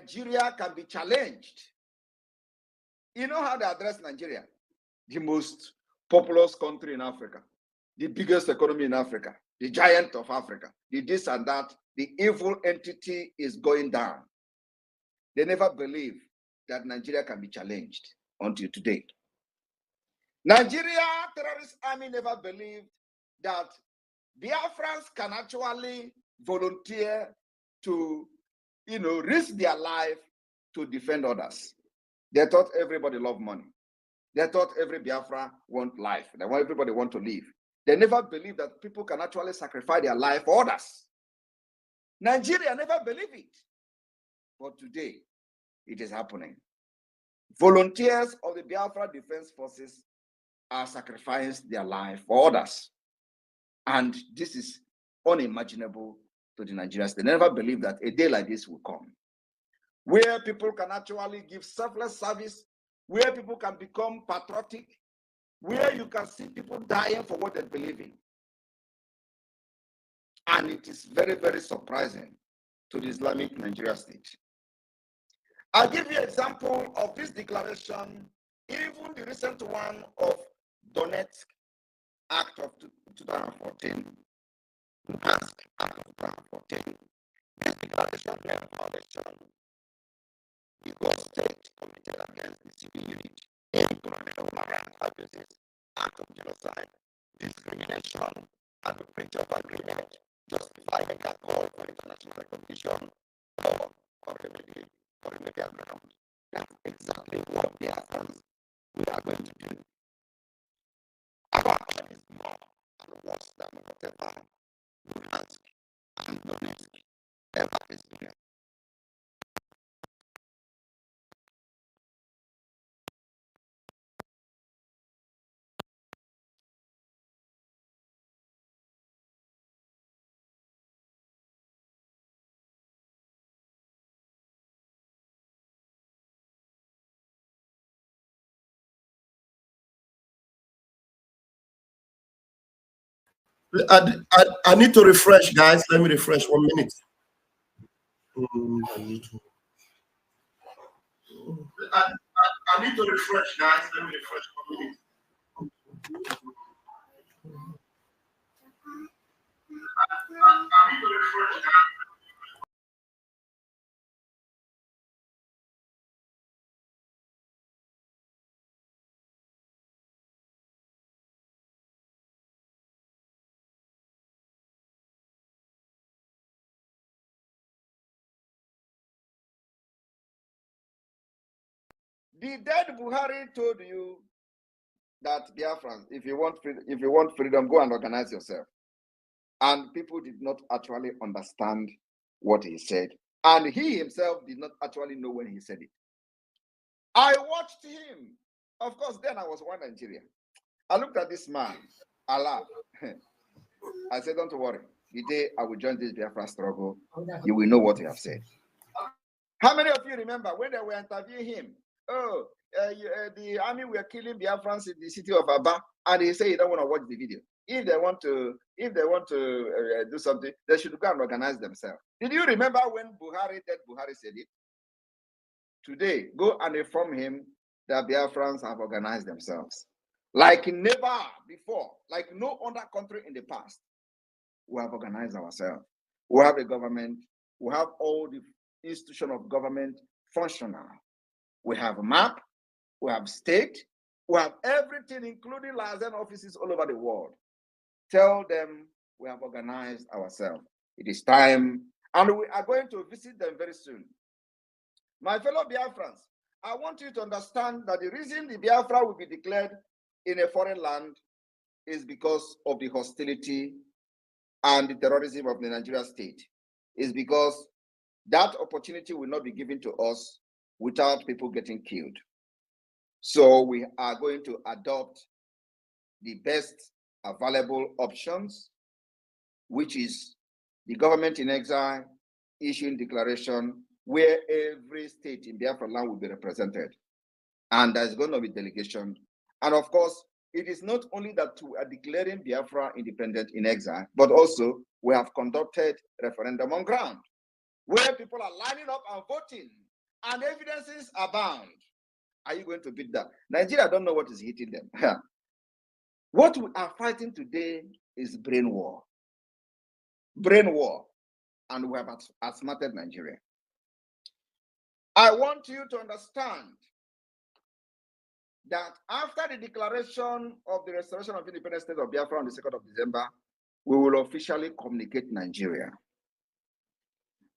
Nigeria can be challenged. You know how they address Nigeria? The most populous country in Africa, the biggest economy in Africa, the giant of Africa, the this and that, the evil entity is going down. They never believe that Nigeria can be challenged until today. Nigeria terrorist army never believed that Biafrans can actually volunteer to, risk their life to defend others. They thought everybody loved money. They thought every Biafra want life. Everybody want to live. They never believed that people can actually sacrifice their life for others. Nigeria never believed it. But today, it is happening. Volunteers of the Biafra Defense Forces are sacrificing their life for others. And this is unimaginable to the Nigerians. They never believed that a day like this will come, where people can actually give selfless service, where people can become patriotic, where you can see people dying for what they believe in. And it is very, very surprising to the Islamic Nigeria state. I'll give you an example of this declaration, even the recent one of Donetsk Act of 2014. Luhansk Act of 2014. This declaration named foundation, the God state committed against the civil unit in criminal human rights abuses, act of genocide, discrimination, and the breach of agreement, justifying a call for international recognition or remedial ground. That's exactly what the Afghans we are going to do. Our action is more and worse than whatever Luhansk and Donetsk ever experienced. I need to refresh, guys. Let me refresh 1 minute. I need to refresh, guys. Let me refresh 1 minute. I need to refresh, guys. The dead Buhari told you that Biafrans, if you want freedom, go and organize yourself. And people did not actually understand what he said. And he himself did not actually know when he said it. I watched him. Of course, then I was one Nigeria. I looked at this man. I laughed. I said, don't worry. The day I will join this Biafra struggle, you will know what you have said. How many of you remember when they were interviewing him? Oh, the army were killing Biafrans in the city of Aba, and he said he don't want to watch the video. If they want to do something, they should go and organize themselves. Did you remember when Buhari said it? Today, go and inform him that Biafrans have organized themselves. Like never before, like no other country in the past, we have organized ourselves. We have a government, we have all the institution of government functional. We have a map, we have state, we have everything, including liaison offices all over the world. Tell them we have organized ourselves. It is time, and we are going to visit them very soon. My fellow Biafrans, I want you to understand that the reason the Biafra will be declared in a foreign land is because of the hostility and the terrorism of the Nigeria state. Is because that opportunity will not be given to us without people getting killed. So we are going to adopt the best available options, which is the government in exile issuing declaration where every state in Biafra land will be represented. And there's going to be delegation. And of course, it is not only that we are declaring Biafra independent in exile, but also we have conducted referendum on ground, where people are lining up and voting and evidences abound. Are you going to beat that? Nigeria don't know what is hitting them. What we are fighting today is brain war. Brain war. And we have outsmarted Nigeria. I want you to understand that after the declaration of the restoration of independent state of Biafra on the 2nd of December, we will officially communicate Nigeria.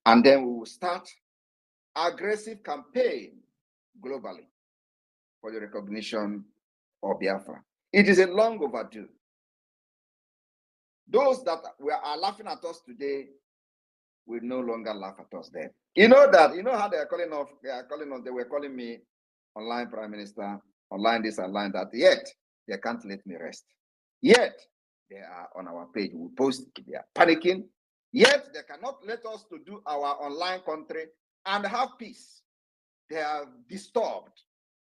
And then we will start aggressive campaign globally for the recognition of Biafra. It is a long overdue. Those that are laughing at us today will no longer laugh at us then. You know how they are calling us, they were calling me online prime minister, online this, online that, yet they can't let me rest. Yet they are on our page, we post, they are panicking, yet they cannot let us to do our online country and have peace. They are disturbed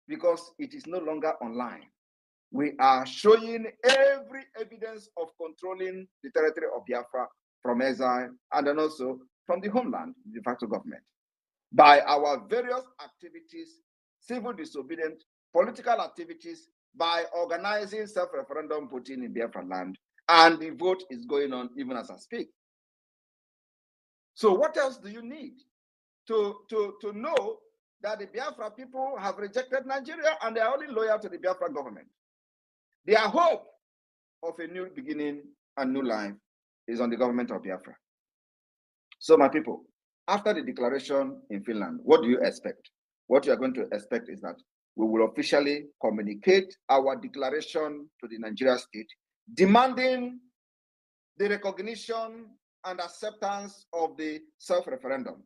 because it is no longer online. We are showing every evidence of controlling the territory of Biafra from exile and then also from the homeland, the de facto government, by our various activities, civil disobedience, political activities, by organizing self-referendum voting in Biafra land, and the vote is going on even as I speak. So what else do you need to know that the Biafra people have rejected Nigeria and they are only loyal to the Biafra government? Their hope of a new beginning and new life is on the government of Biafra. So my people, after the declaration in Finland, what do you expect? What you are going to expect is that we will officially communicate our declaration to the Nigeria state, demanding the recognition and acceptance of the self-referendum.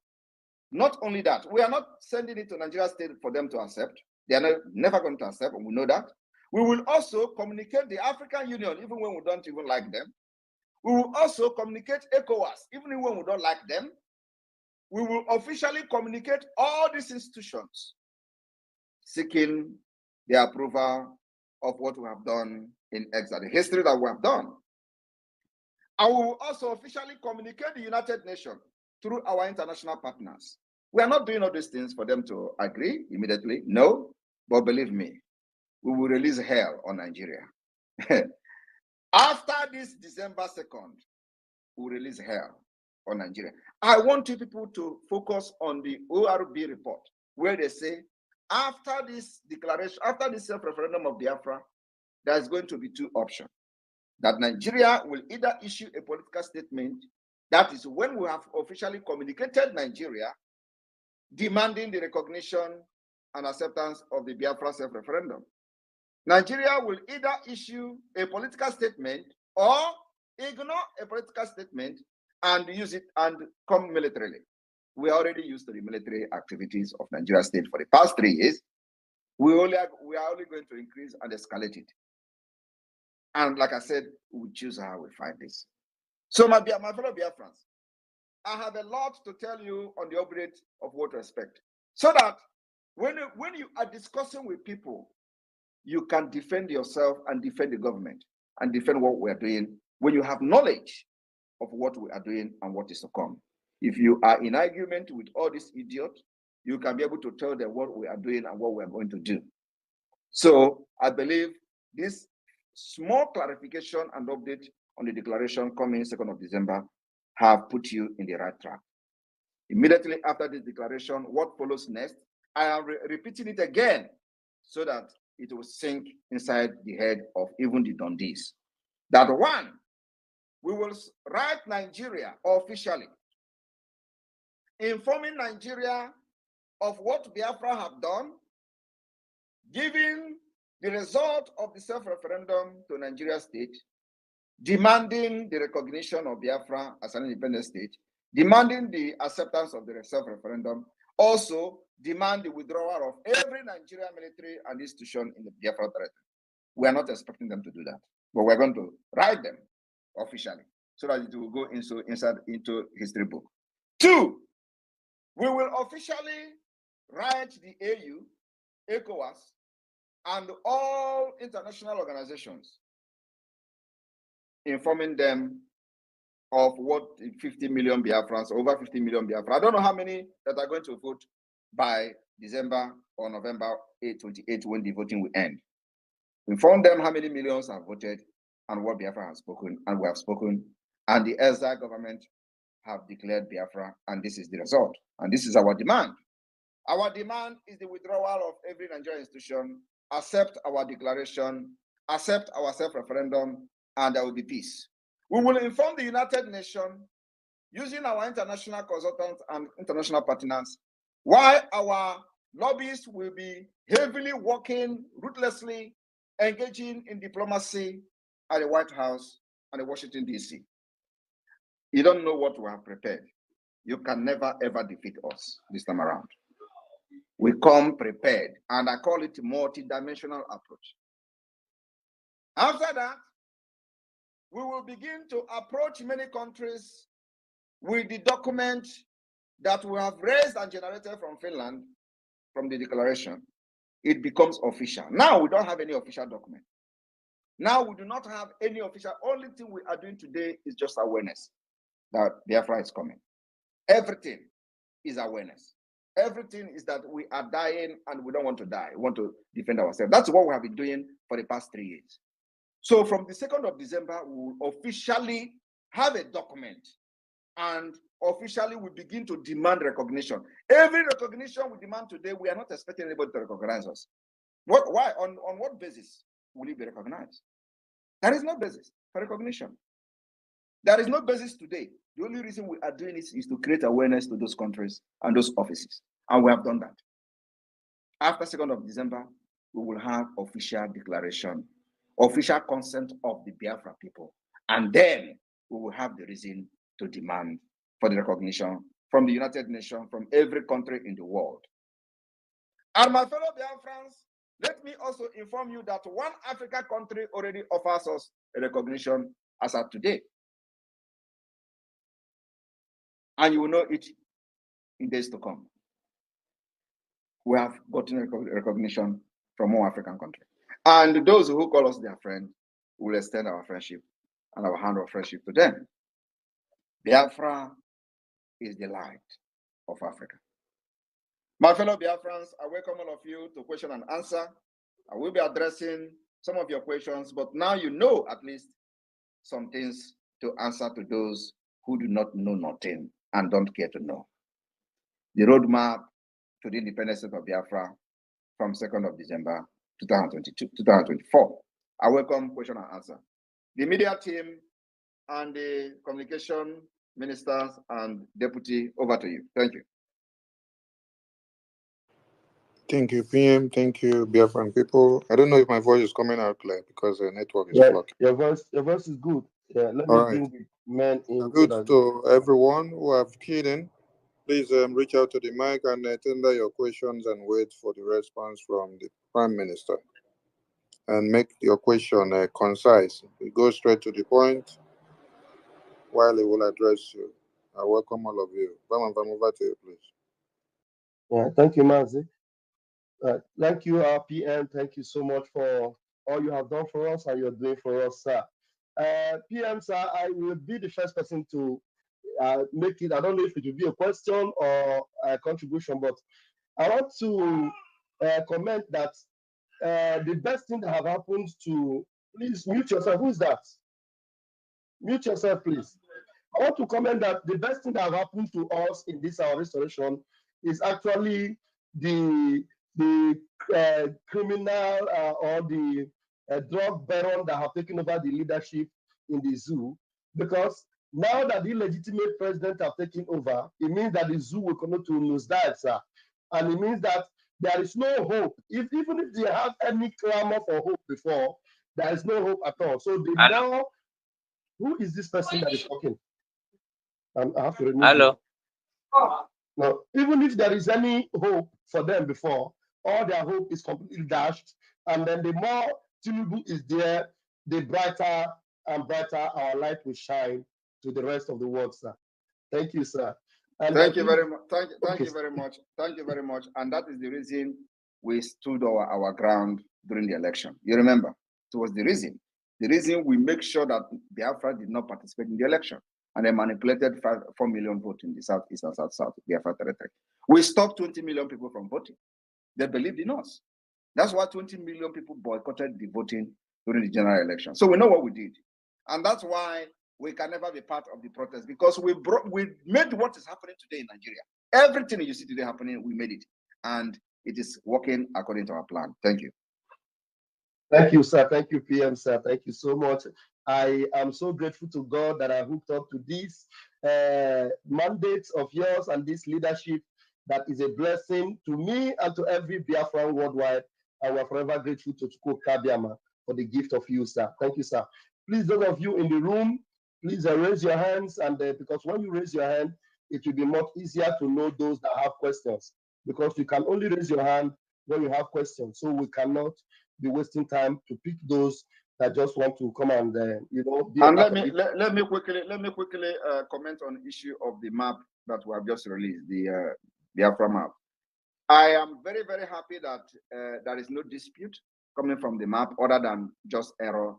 Not only that, we are not sending it to Nigeria state for them to accept. They are never going to accept, and we know that. We will also communicate the African Union, even when we don't even like them. We will also communicate ECOWAS, even when we don't like them. We will officially communicate all these institutions, seeking the approval of what we have done in exile, the history that we have done. And we will also officially communicate the United Nations through our international partners. We are not doing all these things for them to agree immediately, no, but believe me, we will release hell on Nigeria. After this December 2nd, we will release hell on Nigeria. I want you people to focus on the ORB report, where they say, after this declaration, after this self-referendum of Biafra, there's going to be two options. That Nigeria will either issue a political statement, that is when we have officially communicated Nigeria, demanding the recognition and acceptance of the Biafra self-referendum. Nigeria will either issue a political statement or ignore a political statement and use it and come militarily. We already used the military activities of Nigeria state for the past 3 years. We are only going to increase and escalate it. And like I said, we choose how we fight this. So my fellow Biafrans, I have a lot to tell you on the update of what to expect. So that when you are discussing with people, you can defend yourself and defend the government and defend what we are doing when you have knowledge of what we are doing and what is to come. If you are in argument with all these idiots, you can be able to tell them what we are doing and what we are going to do. So I believe this small clarification and update on the declaration coming 2nd of December have put you in the right track. Immediately after this declaration, what follows next? I am repeating it again so that it will sink inside the head of even the Dundees. That one, we will write Nigeria officially, informing Nigeria of what Biafra have done, giving the result of the self-referendum to Nigeria state, demanding the recognition of Biafra as an independent state, demanding the acceptance of the self-referendum, also demand the withdrawal of every Nigerian military and institution in the Biafra territory. We are not expecting them to do that, but we're going to write them officially so that it will go into history book. 2, we will officially write the AU, ECOWAS, and all international organizations, informing them of what 50 million Biafrans, over 50 million Biafrans. I don't know how many that are going to vote by December or November 28, when the voting will end. Inform them how many millions have voted and what Biafra has spoken, and we have spoken, and the exile government have declared Biafra, and this is the result. And this is our demand. Our demand is the withdrawal of every Nigerian institution, accept our declaration, accept our self-referendum, and there will be peace. We will inform the United Nations using our international consultants and international partners why our lobbyists will be heavily working ruthlessly, engaging in diplomacy at the White House and the Washington, D.C. You don't know what we have prepared. You can never, ever defeat us this time around. We come prepared, and I call it multi-dimensional approach. After that, we will begin to approach many countries with the document that we have raised and generated from Finland, from the declaration. It becomes official. Now we don't have any official document. Now we do not have any official. Only thing we are doing today is just awareness that Biafra is coming. Everything is awareness. Everything is that we are dying and we don't want to die. We want to defend ourselves. That's what we have been doing for the past 3 years. So from the 2nd of December, we will officially have a document, and officially we begin to demand recognition. Every recognition we demand today, we are not expecting anybody to recognize us. Why? On what basis will it be recognized? There is no basis for recognition. There is no basis today. The only reason we are doing this is to create awareness to those countries and those offices. And we have done that. After 2nd of December, we will have official declaration, official consent of the Biafra people. And then we will have the reason to demand for the recognition from the United Nations, from every country in the world. And my fellow Biafrans, let me also inform you that one African country already offers us a recognition as of today. And you will know it in days to come. We have gotten recognition from one African country. And those who call us their friend will extend our friendship and our hand of friendship to them. Biafra is the light of Africa. My fellow Biafrans, I welcome all of you to question and answer. I will be addressing some of your questions, but now you know at least some things to answer to those who do not know nothing and don't care to know. The roadmap to the independence of Biafra from 2nd of December 2024. I welcome question and answer. The media team and the communication ministers and deputy, over to you. Thank you. Thank you, PM. Thank you, Biafran people. I don't know if my voice is coming out clear because the network is blocking. Your voice is good. Yeah, let me bring the men in. Good to everyone who have keyed in. Please reach out to the mic and tender your questions and wait for the response from the Prime Minister. And make your question concise. Go straight to the point while he will address you. I welcome all of you. Bam, over to you, please. Yeah, thank you, Mazi. Thank you, PM. Thank you so much for all you have done for us and you're doing for us, sir. PM, sir, I will be the first person to make it. I don't know if it will be a question or a contribution, but I want to comment that the best thing that have happened to, please mute yourself. Who is that? Mute yourself, please. I want to comment that the best thing that have happened to us in this our restoration is actually the criminal or the drug baron that have taken over the leadership in the zoo, because now that the illegitimate president have taken over, it means that the zoo will come to nosedive, sir. And it means that there is no hope. Even if they have any clamor for hope before, there is no hope at all. So they now, who is this person that is talking? I have to remove Hello. No, even if there is any hope for them before, all their hope is completely dashed. And then the more Tinubu is there, the brighter and brighter our light will shine to the rest of the world, sir. Thank you, sir. And thank you very much. Thank you very much. Thank you very much. And that is the reason we stood our ground during the election. You remember, it was the reason. The reason we make sure that Biafra did not participate in the election. and they manipulated 4 million votes in the southeast and south Biafra territory. We stopped 20 million people from voting. They believed in us. That's why 20 million people boycotted the voting during the general election. So we know what we did. And that's why we can never be part of the protest, because we made what is happening today in Nigeria. Everything you see today happening, we made it. And it is working according to our plan. Thank you. Thank you, sir. Thank you, PM, sir. Thank you so much. I am so grateful to God that I hooked up to this mandate of yours and this leadership that is a blessing to me and to every Biafran worldwide. And we're forever grateful to Chukwu Kabiama for the gift of you, sir. Thank you, sir. Please, those of you in the room, please raise your hands, and because when you raise your hand, it will be much easier to know those that have questions, because you can only raise your hand when you have questions. So we cannot be wasting time to pick those that just want to come and be and let me quickly comment on the issue of the map that we have just released, the Biafra map. I am very, very happy that there is no dispute coming from the map other than just error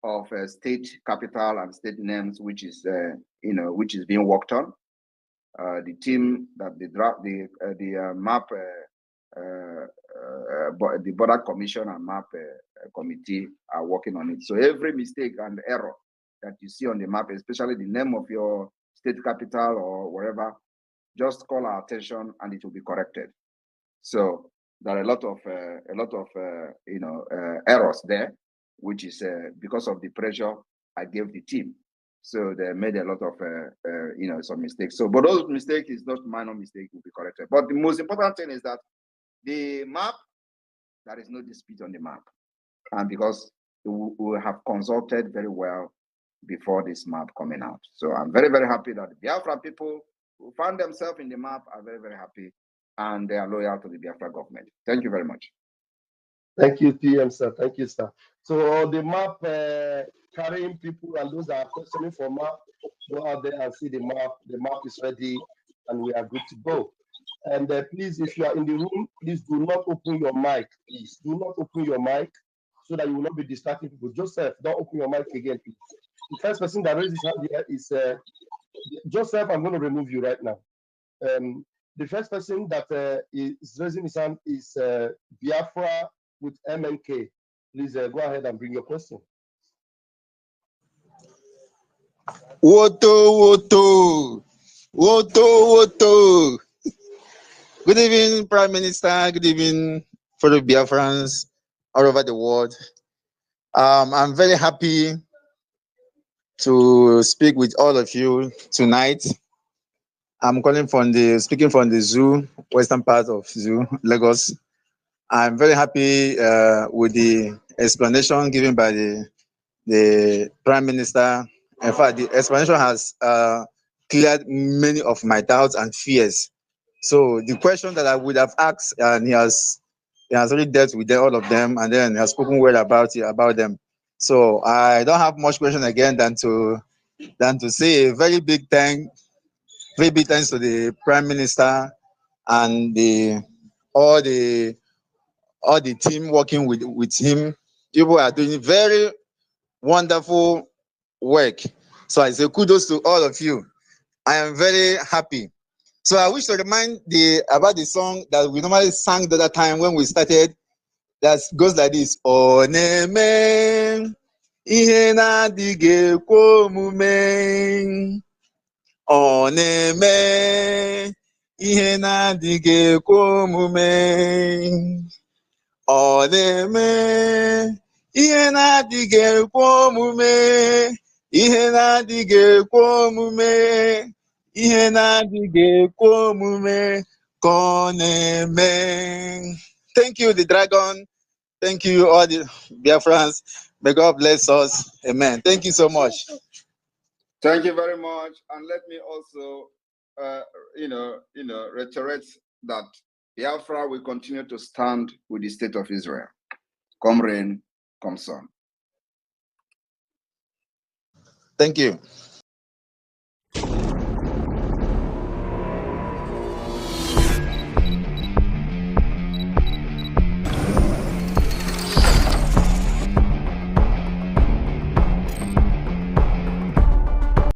of state capital and state names, which is which is being worked on. The team that the map, the border commission and map committee are working on it. So every mistake and error that you see on the map, especially the name of your state capital or wherever, just call our attention and it will be corrected. So there are a lot of errors there, which is because of the pressure I gave the team. So they made a lot of some mistakes. So, but those mistakes is not minor mistake, will be corrected. But the most important thing is that the map, there is no dispute on the map, and because we have consulted very well before this map coming out. So I'm very, very happy that the Biafra people who found themselves in the map are very, very happy, and they are loyal to the Biafra government. Thank you very much. Thank you, PM, sir. Thank you, sir. So the map carrying people and those that are questioning for map, go out there and see the map. The map is ready, and we are good to go. And please, if you are in the room, please do not open your mic. Please do not open your mic so that you will not be distracting people. Joseph, don't open your mic again, please. The first person that raised his hand here is Joseph. I'm going to remove you right now. The first person that is raising his hand is Biafra with MNK. Please go ahead and bring your question. Woto. Good evening, Prime Minister. Good evening, fellow Biafrans all over the world. I'm very happy to speak with all of you tonight. I'm speaking from the zoo, western part of zoo, Lagos. I'm very happy with the explanation given by the Prime Minister. In fact, the explanation has cleared many of my doubts and fears. So the question that I would have asked, and he has already dealt with all of them, and then he has spoken well about them. So I don't have much question again than to say a very big thanks to the Prime Minister and all the team working with him. People are doing very wonderful work. So I say kudos to all of you. I am very happy. So I wish to remind about the song that we normally sang the other time when we started. That goes like this. Oneme ihe na-adịghị ekwe omume. Oneme ihe na-adịghị ekwe omume. Oneme ihe na-adịghị ekwe omume. Ihe na-adịghị ekwe omume. Ihe na-adịghị ekwe omume ka ọ na-eme. Thank you, the dragon. Thank you, all the Biafrans. May God bless us. Amen. Thank you so much. Thank you very much. And let me also, reiterate that Biafra will continue to stand with the state of Israel. Come rain, come sun. Thank you.